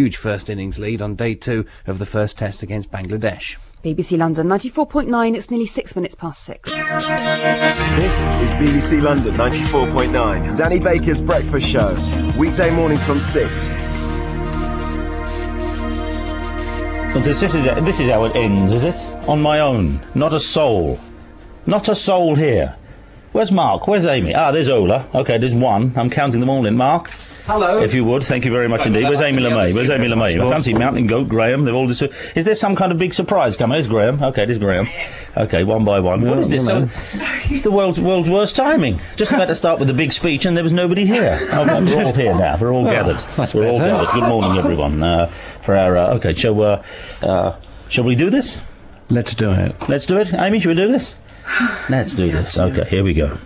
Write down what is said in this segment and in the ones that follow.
huge first innings lead on day 2 of the first test against Bangladesh. BBC London 94.9, it's nearly 6 minutes past 6. This is BBC London 94.9, Danny Baker's Breakfast Show, weekday mornings from 6. But this is how it ends, is it? On my own, not a soul. Not a soul here. Where's Mark? Where's Amy? Ah, there's Ola. Okay, there's one. I'm counting them all in. Mark? Hello. If you would, thank you very much indeed. Where's Amy LeMay? Where's Amy LeMay? I can't see Mountain Goat, Graham. They've all is there some kind of big surprise coming? There's Graham. Okay, there's Graham. Okay, one by one. What is this? He's the world's worst timing. Just about to start with the big speech and there was nobody here. Oh, we're all here now. We're all gathered. We're all gathered. Good morning, everyone. For our okay, shall we do this? Let's do it. Let's do it. Amy, should we do this? Let's do this. Okay, here we go.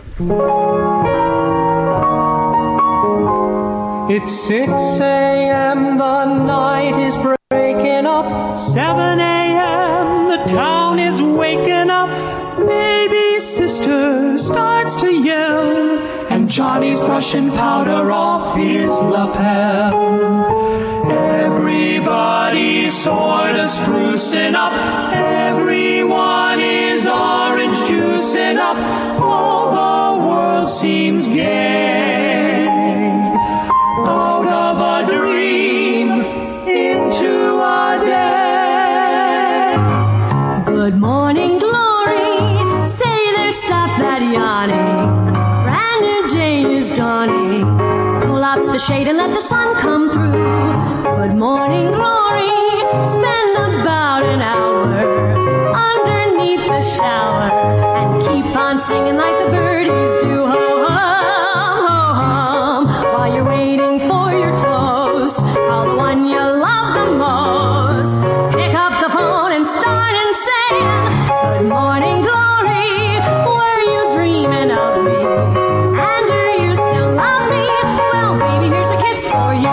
It's 6 a.m., the night is breaking up. 7 a.m., the town is waking up. Baby sister starts to yell, and Johnny's brushing powder off his lapel. Everybody's sort of sprucing up. Everyone is orange juicing up. All the world seems gay. Out of a dream into a day. Good morning, glory. Say there's stuff that yawning. Brand new day is dawning. Pull up the shade and let the sun come through. Good morning, glory. Spend about an hour underneath the shower and keep on singing like the birdies do. Ho hum, ho hum, while you're waiting for your toast. Call the one you love the most. Pick up the phone and start and saying, good morning, glory. Were you dreaming of me? And do you still love me? Well, baby, here's a kiss for you.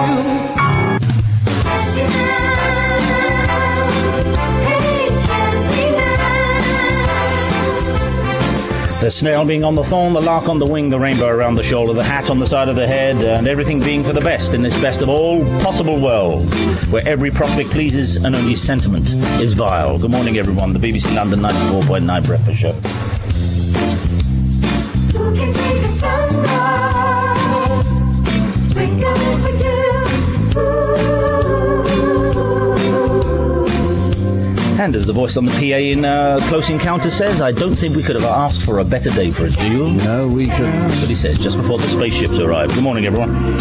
The snail being on the thorn, the lark on the wing, the rainbow around the shoulder, the hat on the side of the head, and everything being for the best in this best of all possible world, where every prospect pleases and only sentiment is vile. Good morning, everyone. The BBC London 94.9 Breakfast Show. Who can take a sunrise? Sprinkle it with dew. And as the voice on the PA in Close Encounter says, I don't think we could have asked for a better day for it, do you? No, we couldn't. That's what he says, just before the spaceships arrive. Good morning, everyone.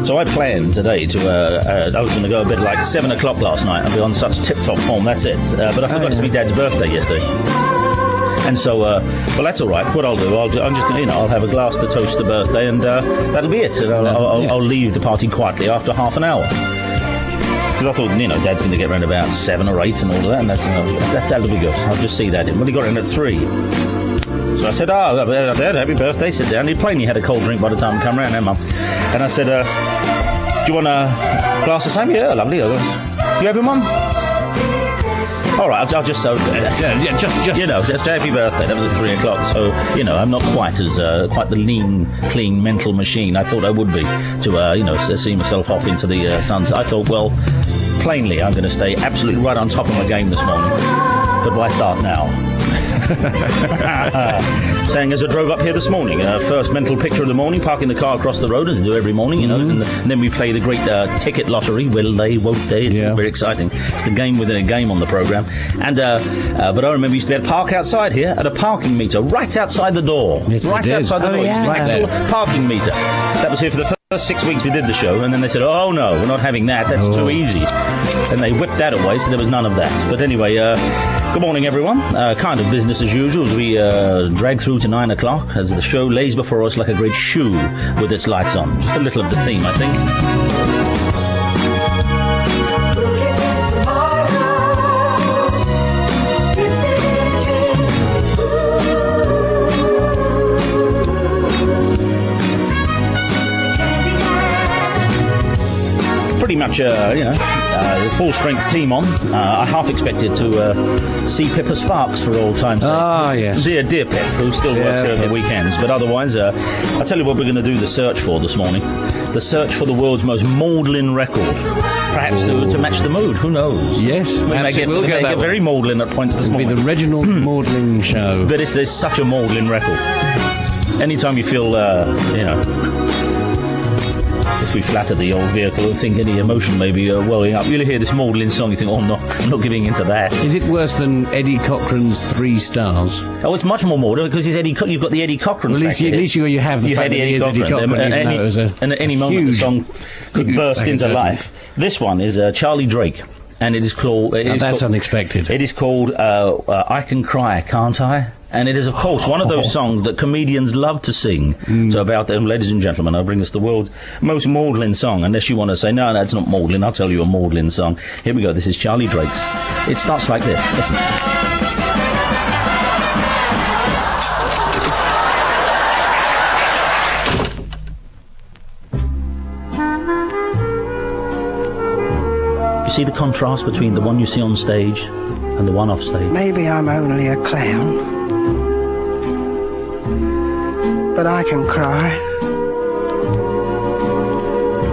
So I planned today to, I was going to go to bed like 7 o'clock last night and be on such tip-top form, that's it. But I forgot it's my dad's birthday yesterday. And so, well, that's all right. What I'll do, I'm just going to, I'll have a glass to toast the birthday and that'll be it. And I'll leave the party quietly after half an hour. Because I thought, Dad's going to get around about 7 or 8 and all of that, and that'll be good. I'll just see that in. Well, he got in at 3. So I said, Dad, happy birthday, sit down. He plainly had a cold drink by the time I come round, Mum? And I said, do you want a glass of same? Yeah, lovely. You having one? All right, I'll just just happy birthday. That was at 3 o'clock, so I'm not quite as quite the lean, clean mental machine I thought I would be to see myself off into the sun. So I thought, well, plainly, I'm going to stay absolutely right on top of my game this morning. But why start now? Saying as I drove up here this morning, first mental picture of the morning, parking the car across the road as I do every morning, and then we play the great ticket lottery. Will they, won't they? It's very exciting. It's the game within a game on the programme. And but I remember we used to be able to park outside here at a parking meter, right outside the door. Yes, right outside the door. Right there. Parking meter. That was here for the first 6 weeks we did the show, and then they said, oh no, we're not having that, that's too easy. And they whipped that away, so there was none of that. But anyway, good morning, everyone. Kind of business as usual as we drag through to 9 o'clock as the show lays before us like a great shoe with its lights on. Just a little of the theme, I think. Pretty much much, the full-strength team on. I half expected to see Pippa Sparks for all time's sake. Ah, yes. Dear Pip, who still works here at the weekends. But otherwise, I'll tell you what we're going to do the search for this morning. The search for the world's most maudlin record. Perhaps to match the mood, who knows? Yes, We may get very maudlin at points this It'll be morning. the Reginald Maudling show. But it's such a maudlin record. Anytime you feel, if we flatter the old vehicle and think any emotion may be welling up, you'll hear this maudlin song, you think, oh, no, I'm not giving into that. Is it worse than Eddie Cochrane's 3 Stars? Oh, it's much more maudlin because you've got the Eddie Cochran Well, at factor. least you have the You fact had that he is Eddie Cochran, even though it was and at any moment the song could burst into back-and-forth. life. This one is Charlie Drake, and it is called... That's unexpected. It is called I Can Cry, Can't I? And it is, of course, one of those songs that comedians love to sing. So about them, ladies and gentlemen, I'll bring us the world's most maudlin song. Unless you want to say, no, that's not maudlin, I'll tell you a maudlin song. Here we go, this is Charlie Drake's. It starts like this. Listen. You see the contrast between the one you see on stage and the one off stage? Maybe I'm only a clown, but I can cry.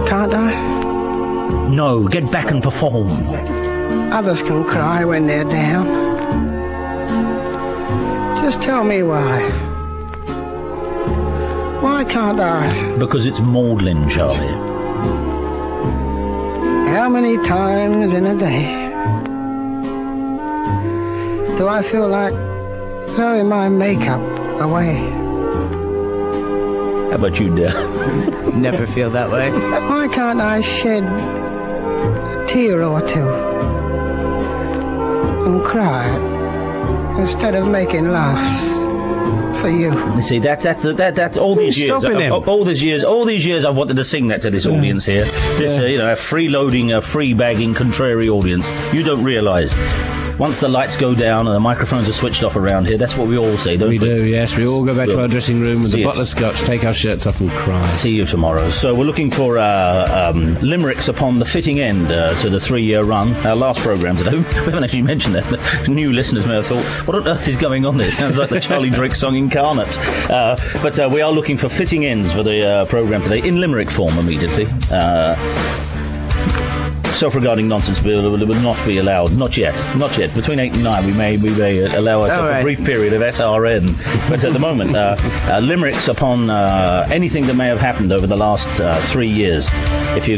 Can't I? No, get back and perform. Others can cry when they're down. Just tell me why. Why can't I? Because it's maudlin, Charlie. How many times in a day do I feel like throwing my makeup away? How about you, dear? Never feel that way. Why can't I shed a tear or two and cry instead of making laughs for you? You see, that's all these years. stopping him? All these years, I've wanted to sing that to this audience here. This, a free-loading, free-bagging, contrary audience. You don't realise. Once the lights go down and the microphones are switched off around here, that's what we all say, don't we? We do, yes. We all go back to our dressing room with See a you. bottle of scotch, take our shirts off and cry. See you tomorrow. So we're looking for limericks upon the fitting end to the 3-year run. Our last programme today. We haven't actually mentioned that. But new listeners may have thought, what on earth is going on there? Sounds like the Charlie Drake song incarnate. But we are looking for fitting ends for the programme today in limerick form immediately. Self-regarding nonsense will not be allowed. Not yet. Between 8 and 9 we may allow ourselves a brief period of SRN. But at the moment, limericks upon anything that may have happened over the last 3 years. If you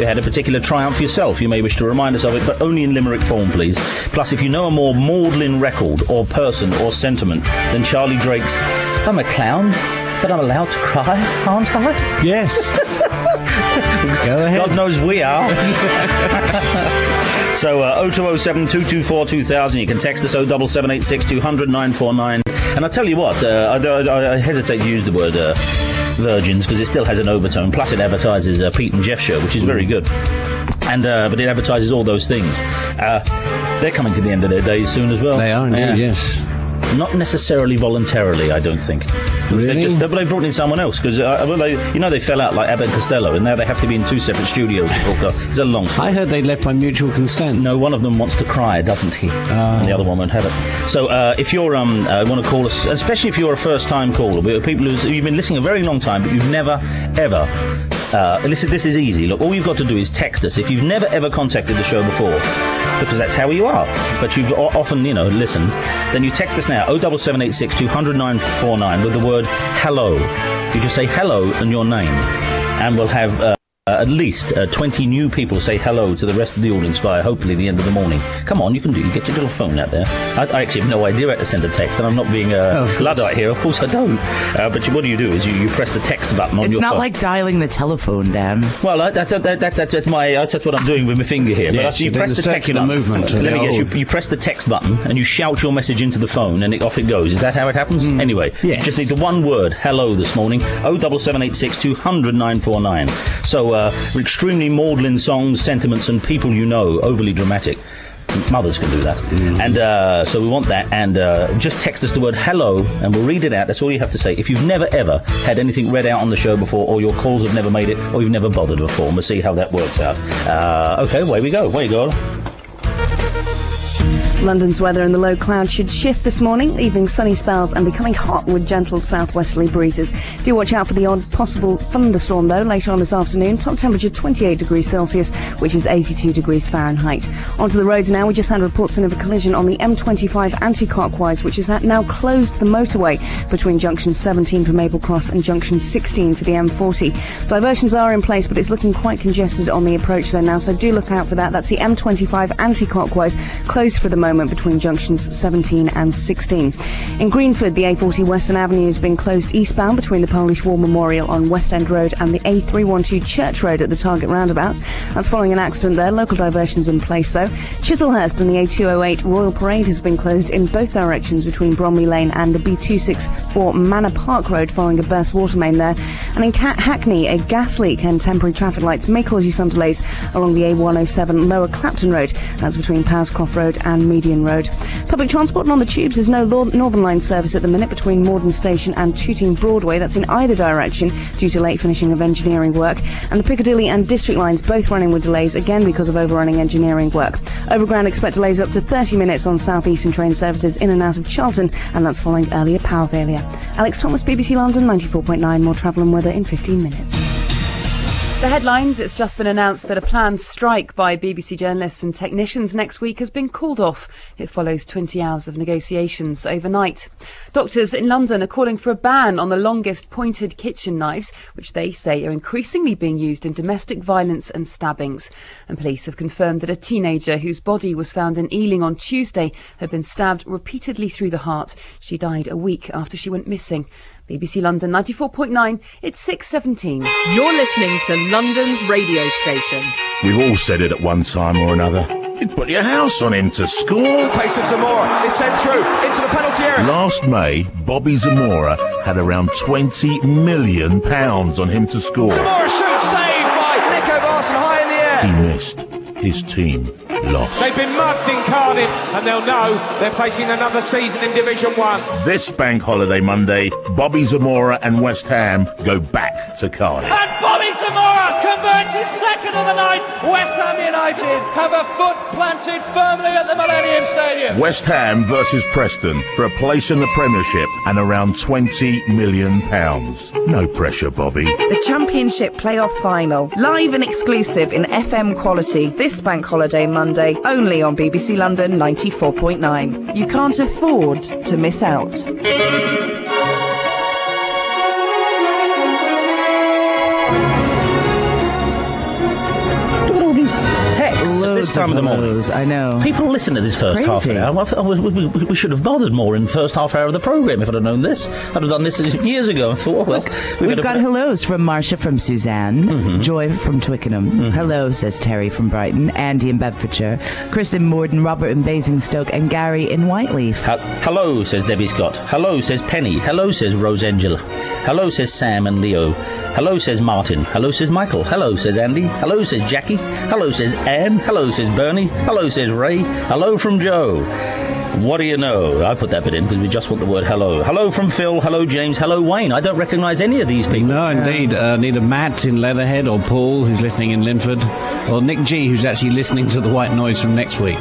had a particular triumph yourself, you may wish to remind us of it, but only in limerick form, please. Plus, if you know a more maudlin record or person or sentiment than Charlie Drake's I'm a clown, but I'm allowed to cry, aren't I? Yes. Go ahead. God knows we are. So 0207 224 2000. You can text us 07786 200 949. And I tell you what, I hesitate to use the word virgins because it still has an overtone. Plus, it advertises Pete and Jeff show, which is very good. And but it advertises all those things. They're coming to the end of their days soon as well. They are indeed, yes. Not necessarily voluntarily, I don't think. Really? They brought in someone else because they fell out like Abbott and Costello, and now they have to be in 2 separate studios. It's a long story. I heard they left by mutual consent. No, one of them wants to cry, doesn't he? And the other one won't have it. So if you're want to call us, especially if you're a first-time caller, people you've been listening a very long time, but you've never ever. Listen, this is easy. Look, all you've got to do is text us if you've never ever contacted the show before, because that's how you are. But you've often, listened. Then you text us now 07786 200 949 with the word hello. You just say hello and your name, and we'll have at least 20 new people say hello to the rest of the audience by hopefully the end of the morning. Come on, you can do. Get your little phone out there. I actually have no idea how to send a text, and I'm not being Luddite here. Of course I don't. But what you do is you press the text button on your phone. It's not like dialing the telephone, Dan. Well, that's what I'm doing with my finger here. Yes, but you press the text circular button. movement. Let me guess. You press the text button and you shout your message into the phone, and off it goes. Is that how it happens? Anyway, yes. You just need the one word hello this morning. 07786 200 949. So extremely maudlin songs, sentiments, and people overly dramatic. Mothers can do that. And so we want that. And just text us the word hello, and we'll read it out. That's all you have to say. If you've never, ever had anything read out on the show before, or your calls have never made it, or you've never bothered before, and we'll see how that works out. Okay, away we go. Away you go. London's weather in the low cloud should shift this morning, leaving sunny spells and becoming hot with gentle southwesterly breezes. Do watch out for the odd possible thunderstorm, though, later on this afternoon. Top temperature 28 degrees Celsius, which is 82 degrees Fahrenheit. Onto the roads now. We just had reports in of a collision on the M25 anti-clockwise, which has now closed the motorway between junction 17 for Maple Cross and junction 16 for the M40. Diversions are in place, but it's looking quite congested on the approach there now, so do look out for that. That's the M25 anti-clockwise, closed for the moment between junctions 17 and 16. In Greenford, the A40 Western Avenue has been closed eastbound between the Polish War Memorial on West End Road and the A312 Church Road at the Target roundabout. That's following an accident there. Local diversions in place, though. Chislehurst and the A208 Royal Parade has been closed in both directions between Bromley Lane and the B264 Manor Park Road following a burst water main there. And in Hackney, a gas leak and temporary traffic lights may cause you some delays along the A107 Lower Clapton Road. That's between Powscroft Road and Median Road. Public transport and on the tubes, there's no Northern Line service at the minute between Morden Station and Tooting Broadway. That's in either direction due to late finishing of engineering work. And the Piccadilly and District lines both running with delays, again because of overrunning engineering work. Overground expect delays up to 30 minutes on South Eastern train services in and out of Charlton, and that's following earlier power failure. Alex Thomas, BBC London, 94.9. More travel and weather in 15 minutes. The headlines: it's just been announced that a planned strike by BBC journalists and technicians next week has been called off. It follows 20 hours of negotiations overnight. Doctors in London are calling for a ban on the longest pointed kitchen knives, which they say are increasingly being used in domestic violence and stabbings. And police have confirmed that a teenager whose body was found in Ealing on Tuesday had been stabbed repeatedly through the heart. She died a week after she went missing. BBC London 94.9, it's 6:17. You're listening to London's radio station. We've all said it at one time or another. You'd put your house on him to score. Pace of Zamora is sent through into the penalty area. Last May, Bobby Zamora had around £20 million on him to score. Zamora shoots, saved by Nico Barson high in the air. He missed. His team lost. They've been mugged in Cardiff, and they'll know they're facing another season in Division 1. This bank holiday Monday, Bobby Zamora and West Ham go back to Cardiff. And Bobby Zamora converts his second of the night. West Ham United have a foot planted firmly at the Millennium Stadium. West Ham versus Preston for a place in the Premiership and around £20 million. No pressure, Bobby. The Championship playoff final, live and exclusive in FM quality, this bank holiday Monday, only on BBC London 94.9. You can't afford to miss out. This time of the morning. I know. People listen to this first half an hour. We should have bothered more in the first half hour of the programme if I'd have known this. I'd have done this years ago. I thought, well, we've got hellos from Marcia from Suzanne, Joy from Twickenham. Hello, says Terry from Brighton, Andy in Bedfordshire, Chris in Morden, Robert in Basingstoke, and Gary in Whiteleaf. Hello, says Debbie Scott. Hello, says Penny. Hello, says Rose Angela. Hello, says Sam and Leo. Hello, says Martin. Hello, says Michael. Hello, says Andy. Hello, says Jackie. Hello, says Anne. Hello, says Bernie. Hello, says Ray. Hello from Joe. What do you know? I put that bit in because we just want the word hello. Hello from Phil. Hello, James. Hello, Wayne. I don't recognise any of these people. No, indeed. Neither Matt in Leatherhead or Paul, who's listening in Linford, or Nick G, who's actually listening to the White Noise from next week.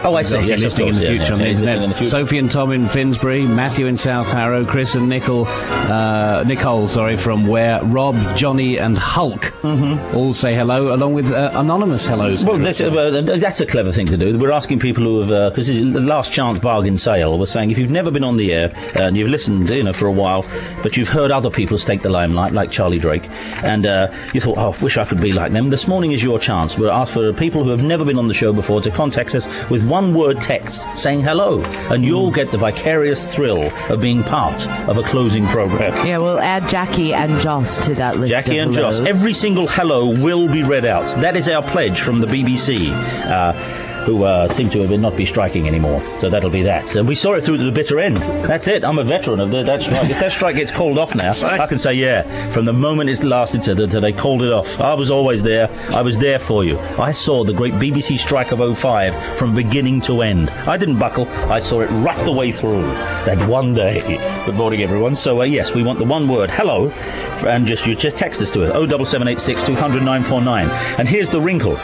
Oh, I see. Yes, listening in the future on the internet. Sophie and Tom in Finsbury, Matthew in South Harrow, Chris and Nicole from Ware, Rob, Johnny and Hulk all say hello, along with anonymous hellos. Well, that's a clever thing to do. We're asking people who have, because the last chance bargain sale, we're saying if you've never been on the air and you've listened, for a while, but you've heard other people stake the limelight, like Charlie Drake, and you thought, oh, I wish I could be like them, this morning is your chance. We're asked for people who have never been on the show before to contact us with one word text saying hello, and you'll get the vicarious thrill of being part of a closing program. Yeah, we'll add Jackie and Joss to that list. Jackie of and hellos. Joss. Every single hello will be read out. That is our pledge from the BBC. who seem to have not be striking anymore. So that'll be that. And we saw it through to the bitter end. That's it. I'm a veteran of that strike. If that strike gets called off now, I can say, yeah, from the moment it lasted to they called it off. I was always there. I was there for you. I saw the great BBC strike of 05 from beginning to end. I didn't buckle. I saw it right the way through that one day. Good morning, everyone. So, yes, we want the one word, hello, and you just text us to it, 07786 200 949. And here's the wrinkle.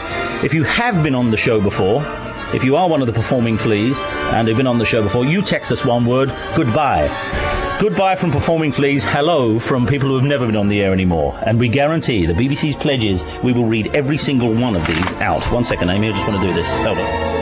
If you have been on the show before, if you are one of the performing fleas and have been on the show before, you text us one word, goodbye. Goodbye from performing fleas, hello from people who have never been on the air anymore. And we guarantee, the BBC's pledges, we will read every single one of these out. 1 second, Amy, I just want to do this. Hold on.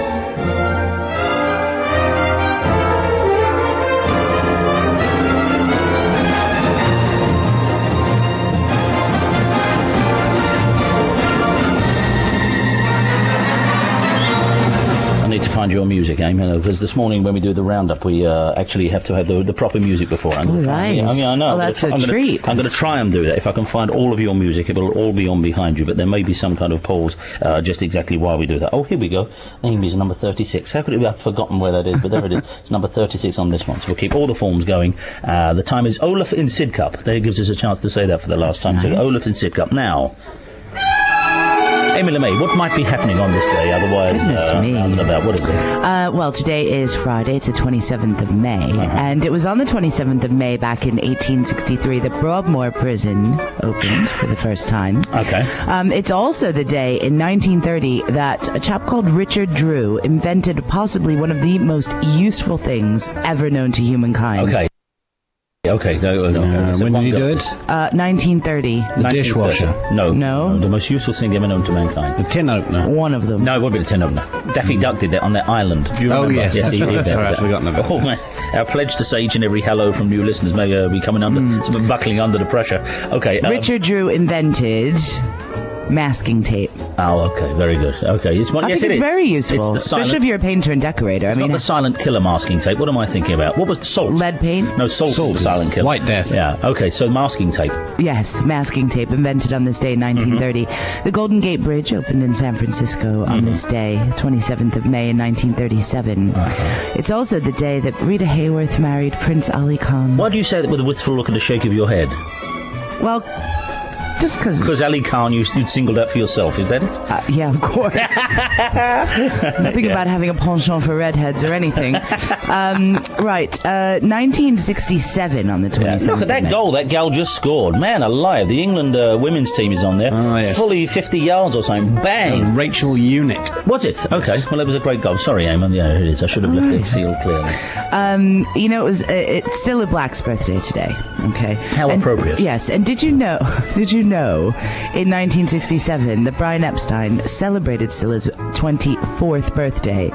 Find your music, Amy, because this morning when we do the roundup, we actually have to have the proper music beforehand. Oh, right. I mean, I know. Oh, that's a treat. I'm going to try and do that. If I can find all of your music, it will all be on behind you, but there may be some kind of pause just exactly while we do that. Oh, here we go. Amy's number 36. How could it be? I've forgotten where that is, but there it is. It's number 36 on this one, so we'll keep all the forms going. The time is Olaf in Sidcup. That gives us a chance to say that for the last time. Nice. So Olaf in Sidcup. Now, Amy LeMay, what might be happening on this day? Otherwise, Goodness me. out and about. What is it? Well, today is Friday. It's the 27th of May. And it was on the 27th of May back in 1863 that Broadmoor Prison opened for the first time. Okay. It's also the day in 1930 that a chap called Richard Drew invented possibly one of the most useful things ever known to humankind. Okay. Okay. No. When did he do it? 1930. The dishwasher. No. The most useful thing ever known to mankind. The tin opener. One of them. No, it won't be the tin opener. Daffy Duck did that on that island. Do you remember? Yes, that's he right. did that. Sorry, I'd forgotten about Oh, man. Our pledge to say each and every hello from new listeners may be coming under, some buckling under the pressure. Okay. Richard Drew invented masking tape. Oh, okay, very good. Okay, I think it's very useful, especially if you're a painter and decorator. It's not the silent killer masking tape. What am I thinking about? What was salt? Lead paint? No, salt is the silent killer. White Death. Yeah. Okay, so masking tape. Yes, masking tape invented on this day in 1930. The Golden Gate Bridge opened in San Francisco on this day, 27th of May in 1937. It's also the day that Rita Hayworth married Prince Ali Khan. Why do you say that with a wistful look and a shake of your head? Well, just because... Because Ali Khan you'd singled out for yourself, is that it? Yeah, of course. Nothing about having a penchant for redheads or anything. Right, 1967 on the 27th. Look at that goal that gal just scored. Man alive, the England women's team is on there. Oh, yes. Fully 50 yards or something. Bang! Rachel Unit. Was it? Okay, well, it was a great goal. Sorry, Eamon. Yeah, it is. I should have left the field clearly. You know, it's still a black's birthday today, okay? How appropriate. Yes, and did you know in 1967 that Brian Epstein celebrated Scylla's 24th birthday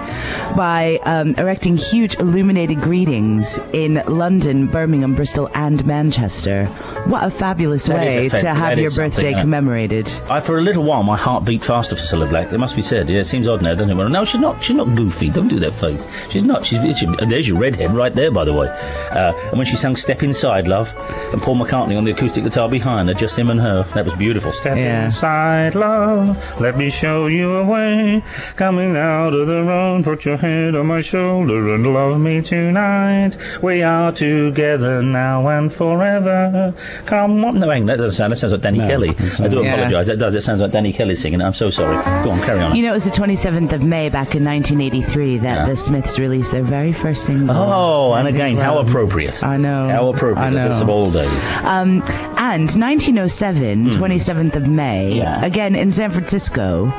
by erecting huge illuminated greetings in London, Birmingham, Bristol and Manchester. What a fabulous way to have your birthday commemorated. For a little while my heart beat faster for Cilla Black, it must be said. Yeah, it seems odd now, doesn't it? Well, no, she's not goofy. Don't do that face. She's not. There's your redhead right there, by the way. And when she sang Step Inside, Love, and Paul McCartney on the acoustic guitar behind her, just him and her, that was beautiful. Step inside, love, let me show you a way. Coming out of the road, put your head on my shoulder and love me tonight. We are together now and forever. Come on. No, hang on, that doesn't sound. That sounds like Danny Kelly. I do apologise. That does. It sounds like Danny Kelly singing. I'm so sorry. Go on, carry on. You know, it was the 27th of May back in 1983 that the Smiths released their very first single. Oh, and again, how appropriate. I know. How appropriate. I know. This of all days. And 1907, 27th of May, again in San Francisco,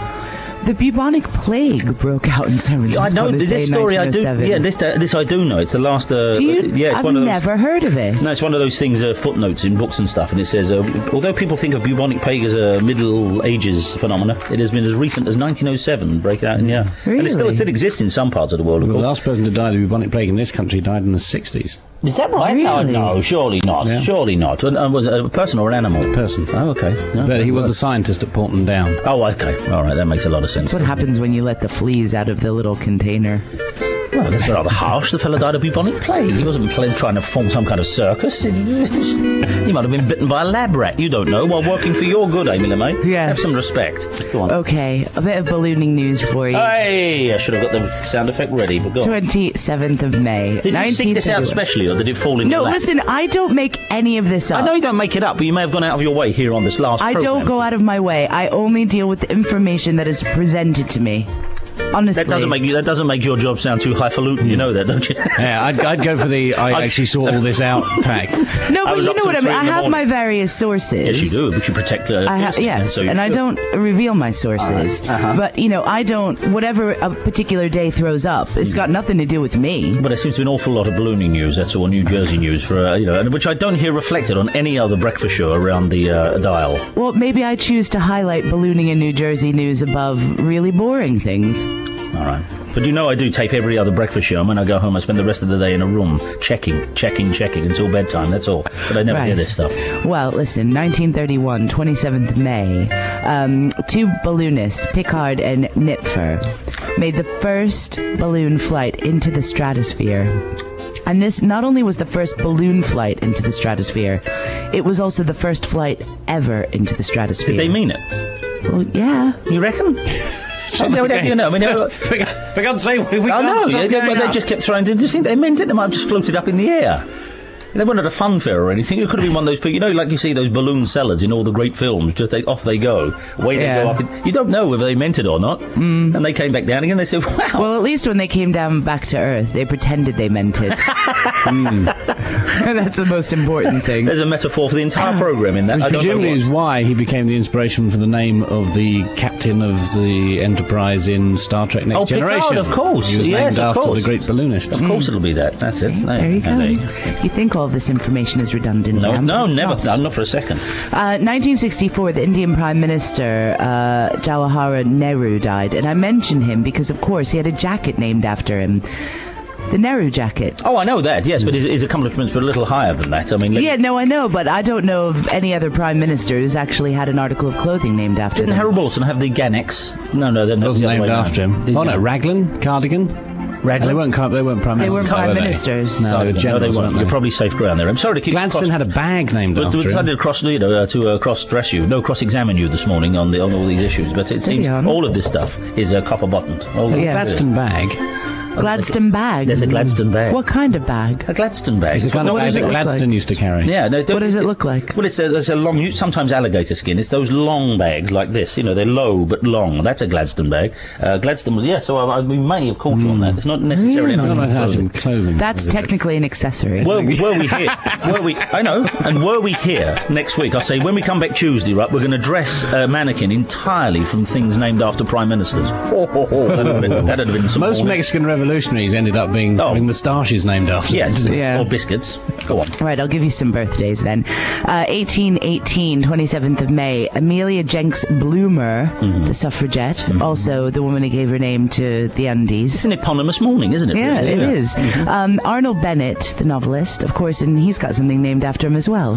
the bubonic plague broke out in San Francisco. I know this story. I do. Yeah, this I do know. It's the last. Do you? I've never heard of it. No, it's one of those things. Footnotes in books and stuff, and it says, although people think of bubonic plague as a Middle Ages phenomena, it has been as recent as 1907 breaking out. Really? And it still exists in some parts of the world. The last person to die of the bubonic plague in this country died in the 60s. Is that right? Really? No, surely not. Yeah. Surely not. Was it a person or an animal? A person. Oh, okay. No, but he was a scientist at Portland Down. Oh, okay. All right, that makes a lot of sense. That's what happens when you let the fleas out of the little container. Well, that's rather harsh. The fellow died of bubonic plague. He wasn't trying to form some kind of circus. He might have been bitten by a lab rat. You don't know. While working for your good, Amy LeMay. Yes. Have some respect. Go on. Okay, a bit of ballooning news for you. Hey, I should have got the sound effect ready, but go on. 27th of May. Did you seek this out specially, or did it fall in your No, lap? listen, I don't make any of this up. I know you don't make it up, but you may have gone out of your way here on this last I programme. don't go out of my way. I only deal with the information that is presented to me. Honestly. That doesn't make your job sound too highfalutin. You know that, don't you? Yeah, I'd go for the I actually sort all this out tag. No, but you know what I mean. I have my various sources. Yes, you do, but you protect the... Yes, and I don't reveal my sources. But, you know, I don't... Whatever a particular day throws up, it's got nothing to do with me. But there seems to be an awful lot of ballooning news, that's all, New Jersey news, for which I don't hear reflected on any other breakfast show around the dial. Well, maybe I choose to highlight ballooning in New Jersey news above really boring things. All right. But you know I do tape every other breakfast show, and when I go home I spend the rest of the day in a room checking until bedtime, that's all. But I never hear this stuff. Well, listen, 1931, 27th of May, two balloonists, Pickard and Nipfer, made the first balloon flight into the stratosphere. And this not only was the first balloon flight into the stratosphere, it was also the first flight ever into the stratosphere. Did they mean it? Well, yeah. You reckon? For God's sake, we can't see it. They just kept throwing... Did you think they meant it? They might have just floated up in the air. They weren't at a fun fair or anything. It could have been one of those people, you know, like you see those balloon sellers in all the great films. Just off they go. Away they go up. You don't know whether they meant it or not. And they came back down again. They said, wow. Well, at least when they came down back to Earth, they pretended they meant it. That's the most important thing. There's a metaphor for the entire programme in that. I don't presumably know is why he became the inspiration for the name of the captain of the Enterprise in Star Trek Next Generation. Picard, of course. He was named after course. the great balloonist. Of course it'll be that. That's it. There you go. You think all this information is redundant? No, Jan, no, but it's never. not. No, not for a second. 1964, the Indian Prime Minister Jawaharlal Nehru died, and I mention him because, of course, he had a jacket named after him. The Nehru jacket. Oh, I know that, yes, but his accomplishments were a little higher than that. I mean... Yeah, no, I know, but I don't know of any other Prime Minister who's actually had an article of clothing named after Didn't them. Harold Wilson have the Ganex? No, they're not. Wasn't named after him. Oh, no, Raglan? Cardigan? Raglan? They weren't prime ministers. They weren't prime were they? ministers. No, they were generals, weren't they? You're probably safe ground there. I'm sorry to keep... Gladstone had a bag named after him. I decided to cross-examine you this morning on all these issues, but it seems all of this stuff is copper-bottomed. Gladstone bag. Gladstone bag? There's a Gladstone bag. What kind of bag? A Gladstone bag. It's the kind of bag that Gladstone used to carry. Yeah. No, what does it look like? Well, it's a long, sometimes alligator skin. It's those long bags like this. You know, they're low but long. That's a Gladstone bag. Gladstone was, so we may have caught you on that. It's not necessarily clothing. That's technically an accessory. Were we here? I know. And were we here next week? I say when we come back Tuesday, right? We're going to dress a mannequin entirely from things named after prime ministers. That'd have been some. Most Mexican revolutionaries ended up having moustaches named after them. Or biscuits. Go on. Right, I'll give you some birthdays then. 1818, 27th of May, Amelia Jenks Bloomer, the suffragette, also the woman who gave her name to the undies. It's an eponymous morning, isn't it? Yeah, it is. Arnold Bennett, the novelist, of course, and he's got something named after him as well.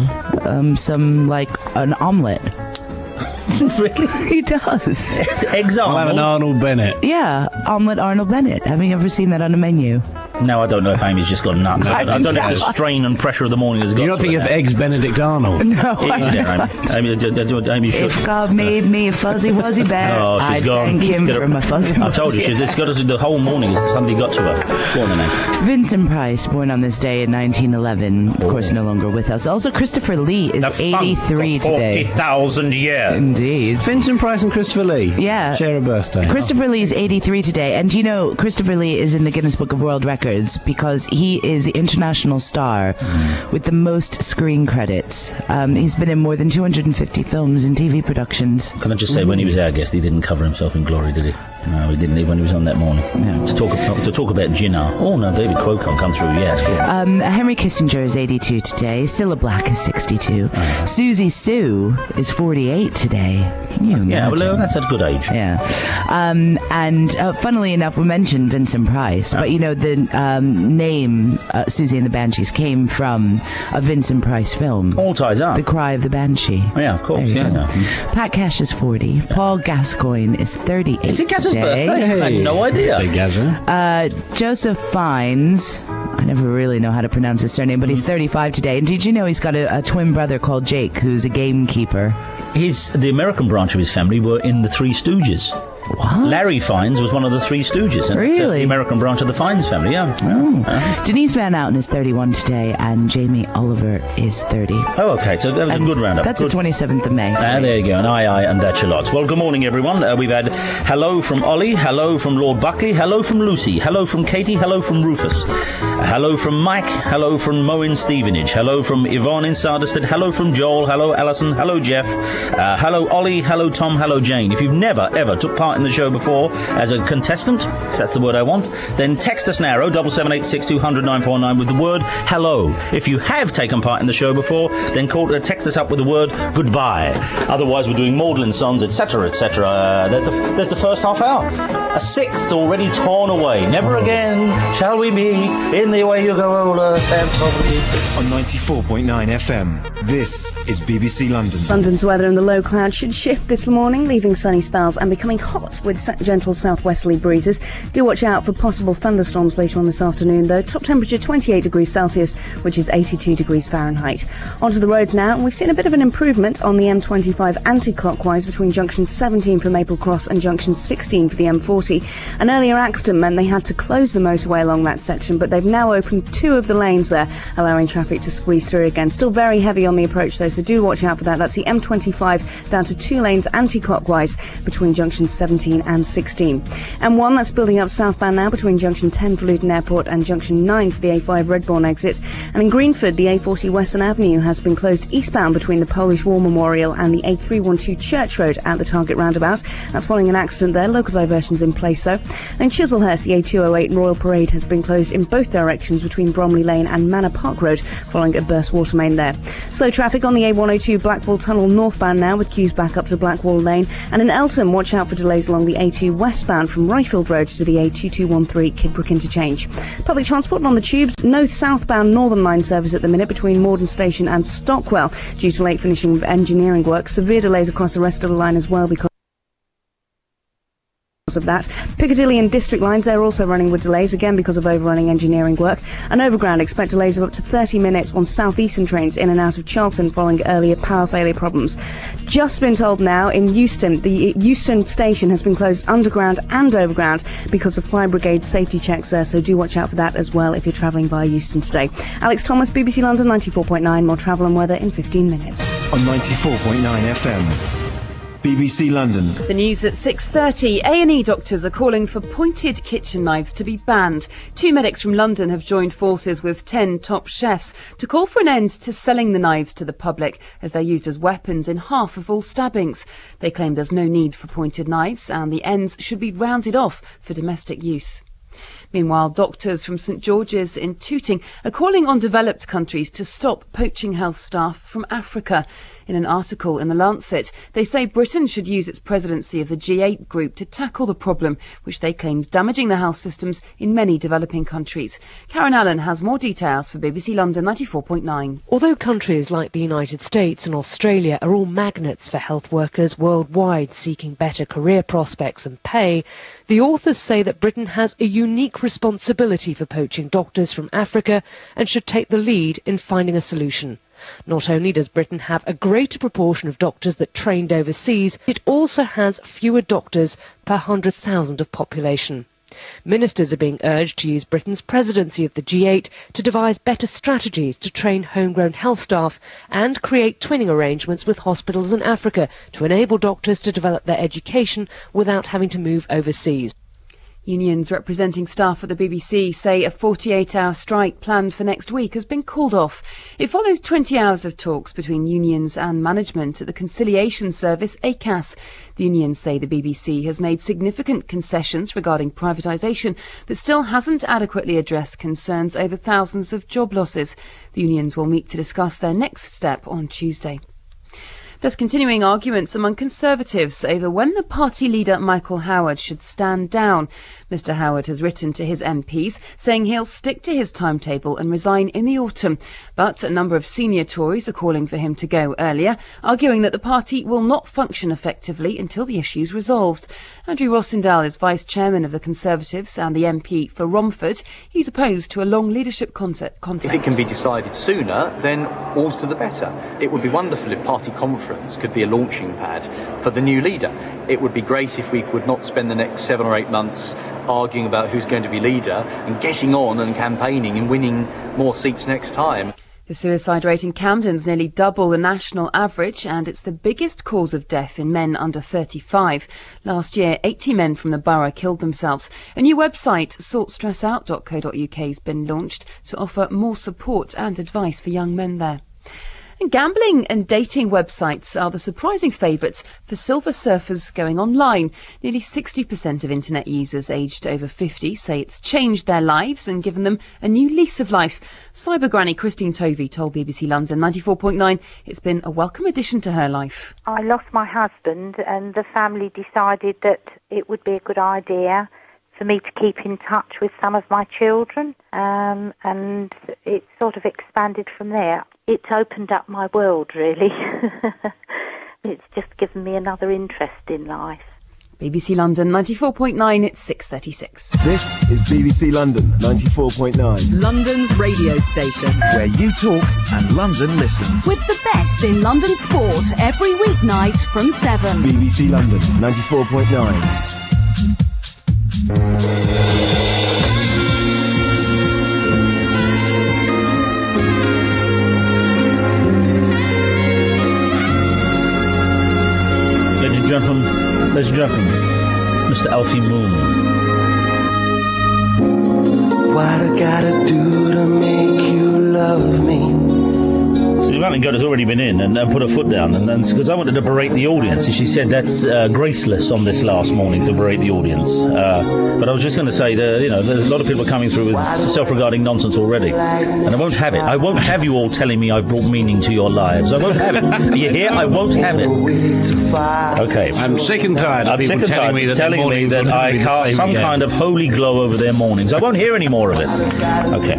Some, like, an omelette. Really? He does. Eggs I'll have an Arnold Bennett. Yeah, omelette Arnold Bennett. Have you ever seen that on a menu? No, I don't know if Amy's just gone nuts. I don't know if the strain and pressure of the morning has got. You don't think of Eggs Benedict Arnold? No, Amy should. If God made me a fuzzy wuzzy bear, I'd thank him for my fuzzy wuzzy. I told you, it's got to the whole morning is somebody got to her. Go on then, Vincent Price, born on this day in 1911, of course no longer with us. Also, Christopher Lee is 83 today. 40,000 years. Indeed. Vincent Price and Christopher Lee. Yeah. Share a birthday. Christopher Lee is 83 today, and you know Christopher Lee is in the Guinness Book of World Records because he is the international star with the most screen credits. He's been in more than 250 films and TV productions. Can I just say, when he was our guest, he didn't cover himself in glory, did he? No, he didn't. When he was on that morning, to talk about Jinnah. Oh no, David Quocon come through. Yes, cool. Henry Kissinger is 82 today. Cilla Black is 62. Susie Sue is 48 today. Can you imagine? Yeah, well, that's a good age. Yeah. And funnily enough, we mentioned Vincent Price, but you know, the name Susie and the Banshees came from a Vincent Price film. All ties up. The Cry of the Banshee. Oh, yeah, of course, yeah. Pat Cash is 40. Paul Gascoigne is 38 Is it Gaz's today. birthday? I had no idea. Big Gazza. Joseph Fiennes, I never really know how to pronounce his surname, but he's 35 today. And did you know he's got a twin brother called Jake, who's a gamekeeper? The American branch of his family were in the Three Stooges. What? Larry Fiennes was one of the Three Stooges. And Really? the American branch of the Fiennes family, yeah. Oh. Denise Van Outen is 31 today, and Jamie Oliver is 30. Oh, okay, so that was a good roundup. That's Good. the 27th of May. There you go, and aye, and that's your lots. Well, good morning, everyone. We've had hello from Ollie, hello from Lord Buckley, hello from Lucy, hello from Katie, hello from Rufus, hello from Mike, hello from Mo in Stevenage, hello from Yvonne in Sardisted, hello from Joel, hello Alison, hello Jeff, hello Ollie, hello Tom, hello Jane. If you've never, ever took part in the show before as a contestant, if that's the word I want, then text us now, 07786200949 with the word hello. If you have taken part in the show before, then text us up with the word goodbye. Otherwise, we're doing maudlin songs, etc., etc. There's the first half hour. A sixth already torn away. Never again shall we meet in the way you go older, Sam probably. On 94.9 FM, this is BBC London. London's weather in the low cloud should shift this morning, leaving sunny spells and becoming hot with gentle southwesterly breezes. Do watch out for possible thunderstorms later on this afternoon, though. Top temperature 28 degrees Celsius, which is 82 degrees Fahrenheit. Onto the roads now, and we've seen a bit of an improvement on the M25 anti-clockwise between junction 17 for Maple Cross and junction 16 for the M40. An earlier accident meant they had to close the motorway along that section, but they've now opened two of the lanes there, allowing traffic to squeeze through again. Still very heavy on the approach though, so do watch out for that. That's the M25 down to 2 lanes anti-clockwise between junctions 17 and 16. M1, that's building up southbound now between junction 10 for Luton Airport and junction 9 for the A5 Redbourne exit. And in Greenford, the A40 Western Avenue has been closed eastbound between the Polish War Memorial and the A312 Church Road at the Target roundabout. That's following an accident there. Local diversions in place though. And in Chislehurst, the A208 Royal Parade has been closed in both directions between Bromley Lane and Manor Park Road following a burst water main there. Slow traffic on the A102 Blackwall Tunnel northbound now with queues back up to Blackwall Lane. And in Eltham, watch out for delays along the A2 westbound from Ryfield Road to the A2213 Kidbrooke interchange. Public transport on the tubes, no southbound Northern Line service at the minute between Morden Station and Stockwell due to late finishing of engineering work. Severe delays across the rest of the line as well because of that. Piccadilly and District lines, they're also running with delays, again because of overrunning engineering work. And overground, expect delays of up to 30 minutes on southeastern trains in and out of Charlton following earlier power failure problems. Just been told now in Euston, the Euston station has been closed underground and overground because of fire brigade safety checks there, so do watch out for that as well if you're travelling via Euston today. Alex Thomas, BBC London 94.9, more travel and weather in 15 minutes. On 94.9 FM. BBC London. The news at 6:30. A&E doctors are calling for pointed kitchen knives to be banned. 2 medics from London have joined forces with 10 top chefs to call for an end to selling the knives to the public, as they're used as weapons in half of all stabbings. They claim there's no need for pointed knives and the ends should be rounded off for domestic use. Meanwhile, doctors from St George's in Tooting are calling on developed countries to stop poaching health staff from Africa. In an article in The Lancet, they say Britain should use its presidency of the G8 group to tackle the problem, which they claim is damaging the health systems in many developing countries. Karen Allen has more details for BBC London 94.9. Although countries like the United States and Australia are all magnets for health workers worldwide seeking better career prospects and pay, the authors say that Britain has a unique responsibility for poaching doctors from Africa and should take the lead in finding a solution. Not only does Britain have a greater proportion of doctors that trained overseas, it also has fewer doctors per 100,000 of population. Ministers are being urged to use Britain's presidency of the G8 to devise better strategies to train homegrown health staff and create twinning arrangements with hospitals in Africa to enable doctors to develop their education without having to move overseas. Unions representing staff at the BBC say a 48-hour strike planned for next week has been called off. It follows 20 hours of talks between unions and management at the conciliation service ACAS. The unions say the BBC has made significant concessions regarding privatisation, but still hasn't adequately addressed concerns over thousands of job losses. The unions will meet to discuss their next step on Tuesday. There's continuing arguments among Conservatives over when the party leader Michael Howard should stand down. Mr Howard has written to his MPs saying he'll stick to his timetable and resign in the autumn. But a number of senior Tories are calling for him to go earlier, arguing that the party will not function effectively until the issue's resolved. Andrew Rossendale is Vice Chairman of the Conservatives and the MP for Romford. He's opposed to a long leadership contest. If it can be decided sooner, then all to the better. It would be wonderful if party conference could be a launching pad for the new leader. It would be great if we would not spend the next 7 or 8 months arguing about who's going to be leader and getting on and campaigning and winning more seats next time. The suicide rate in Camden's nearly double the national average, and it's the biggest cause of death in men under 35. Last year, 80 men from the borough killed themselves. A new website, sortstressout.co.uk, has been launched to offer more support and advice for young men there. And gambling and dating websites are the surprising favourites for silver surfers going online. Nearly 60% of internet users aged over 50 say it's changed their lives and given them a new lease of life. Cyber granny Christine Tovey told BBC London 94.9 it's been a welcome addition to her life. I lost my husband and the family decided that it would be a good idea for me to keep in touch with some of my children, and it sort of expanded from there. It's opened up my world, really. It's just given me another interest in life. BBC London 94.9, it's 6:36. This is BBC London 94.9. London's radio station. Where you talk and London listens. With the best in London sport every weeknight from 7. BBC London 94.9. Ladies and gentlemen, Mr. Alfie Moon. What I gotta do to make you love me? Martin Goddard's already been in and put her foot down, and because I wanted to berate the audience, and she said that's graceless on this last morning to berate the audience. But I was just going to say that there's a lot of people coming through with self-regarding nonsense already, and I won't have it. I won't have you all telling me I brought meaning to your lives. I won't have it. Are you here? I won't have it. Okay. I'm sick and tired of people telling me that I cast some kind of holy glow over their mornings. I won't hear any more of it. Okay.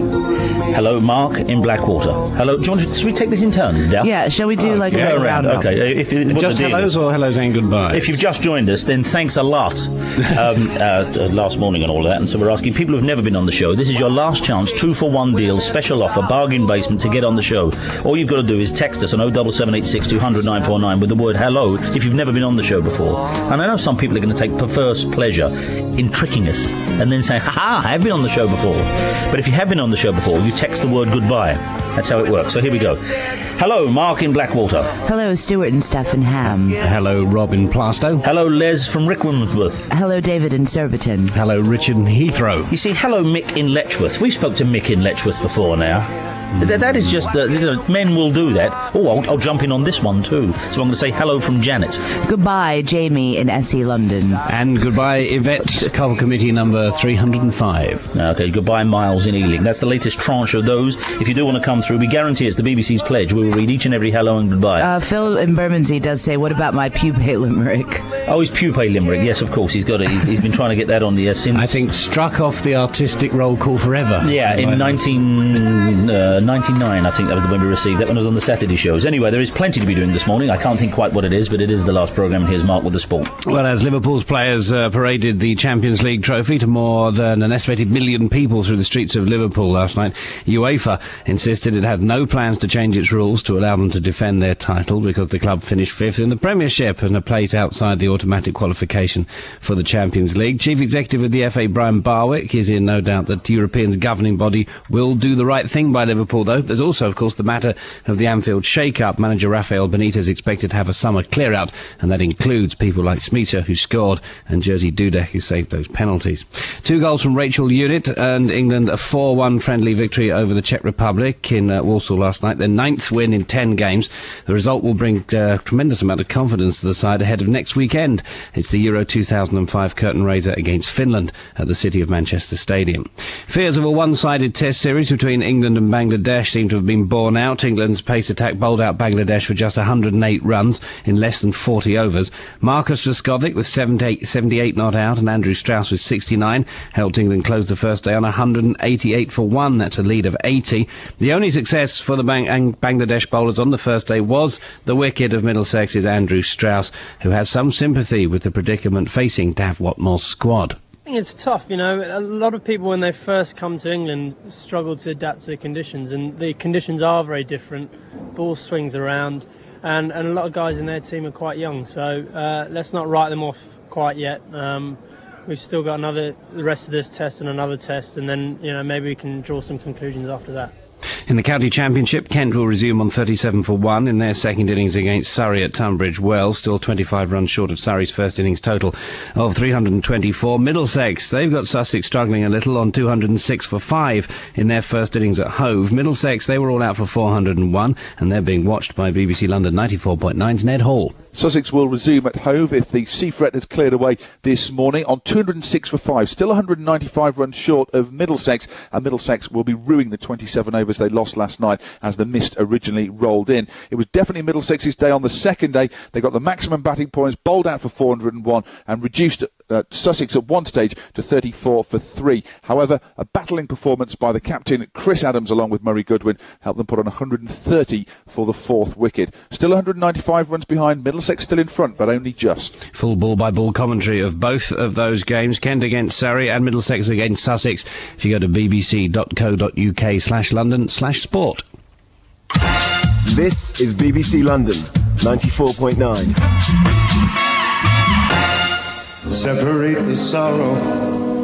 Hello, Mark in Blackwater. Hello. Should we take this in turns, Dal? Yeah, shall we do a round up? Okay. Just hellos or hellos and goodbye? If you've just joined us, then thanks a lot. Last morning and all that, and so we're asking people who've never been on the show, this is your last chance, 2-for-1 deal, special offer, bargain basement to get on the show. All you've got to do is text us on 07786 200 949 with the word hello if you've never been on the show before. And I know some people are going to take perverse pleasure in tricking us and then say, ha, I have been on the show before. But if you have been on the show before, you text the word goodbye. That's how it works. So here we go. Hello, Mark in Blackwater. Hello, Stuart and Stephen Ham. Hello, Rob in Plaistow. Hello, Les from Rickmansworth. Hello, David in Surbiton. Hello, Richard in Heathrow. You see, hello, Mick in Letchworth. We spoke to Mick in Letchworth before now. That is just, men will do that. Oh, I'll jump in on this one too. So I'm going to say hello from Janet. Goodbye, Jamie in SE London. And goodbye, Yvette, Coal Committee number 305. Okay, goodbye, Miles in Ealing. That's the latest tranche of those. If you do want to come through, we guarantee it's the BBC's pledge. We will read each and every hello and goodbye. Phil in Bermondsey does say, what about my pupae limerick? Oh, his pupae limerick. Yes, of course. He's got it. He's been trying to get that on the since... I think struck off the artistic roll call forever. Yeah, in 99, I think that was when we received that when it was on the Saturday shows. Anyway, there is plenty to be doing this morning. I can't think quite what it is, but it is the last programme, and here's Mark with the sport. Well, as Liverpool's players paraded the Champions League trophy to more than an estimated million people through the streets of Liverpool last night, UEFA insisted it had no plans to change its rules to allow them to defend their title because the club finished fifth in the Premiership and a place outside the automatic qualification for the Champions League. Chief Executive of the FA, Brian Barwick, is in no doubt that Europeans' governing body will do the right thing by Liverpool, though. There's also, of course, the matter of the Anfield shake-up. Manager Rafael Benitez is expected to have a summer clear-out, and that includes people like Smeaton, who scored, and Jerzy Dudek, who saved those penalties. 2 goals from Rachel Unit earned England a 4-1 friendly victory over the Czech Republic in Warsaw last night, their 9th win in 10 games. The result will bring a tremendous amount of confidence to the side ahead of next weekend. It's the Euro 2005 curtain raiser against Finland at the City of Manchester Stadium. Fears of a one-sided test series between England and Bangladesh Bangladesh seem to have been borne out. England's pace attack bowled out Bangladesh for just 108 runs in less than 40 overs. Marcus Raskovic with 78 not out, and Andrew Strauss with 69 helped England close the first day on 188 for 1. That's a lead of 80. The only success for the Bangladesh bowlers on the first day was the wicket of Middlesex's Andrew Strauss, who has some sympathy with the predicament facing Dav Watmore's squad. I think it's tough, you know. A lot of people, when they first come to England, struggle to adapt to the conditions, and the conditions are very different. Ball swings around, and a lot of guys in their team are quite young, so let's not write them off quite yet. We've still got the rest of this test and another test, and then, you know, maybe we can draw some conclusions after that. In the County Championship, Kent will resume on 37 for 1 in their second innings against Surrey at Tunbridge Wells, still 25 runs short of Surrey's first innings total of 324. Middlesex, they've got Sussex struggling a little on 206 for 5 in their first innings at Hove. Middlesex, they were all out for 401, and they're being watched by BBC London 94.9's Ned Hall. Sussex will resume at Hove if the sea threat has cleared away this morning on 206 for 5, still 195 runs short of Middlesex, and Middlesex will be ruining the 27 overs they lost last night as the mist originally rolled in. It was definitely Middlesex's day on the second day. They got the maximum batting points, bowled out for 401 and reduced Sussex at one stage to 34 for 3. However, a battling performance by the captain Chris Adams along with Murray Goodwin helped them put on 130 for the fourth wicket. Still 195 runs behind, Middlesex still in front, but only just. Full ball-by-ball commentary of both of those games, Kent against Surrey and Middlesex against Sussex, if you go to bbc.co.uk/London/sport. This is BBC London 94.9. Separate the sorrow,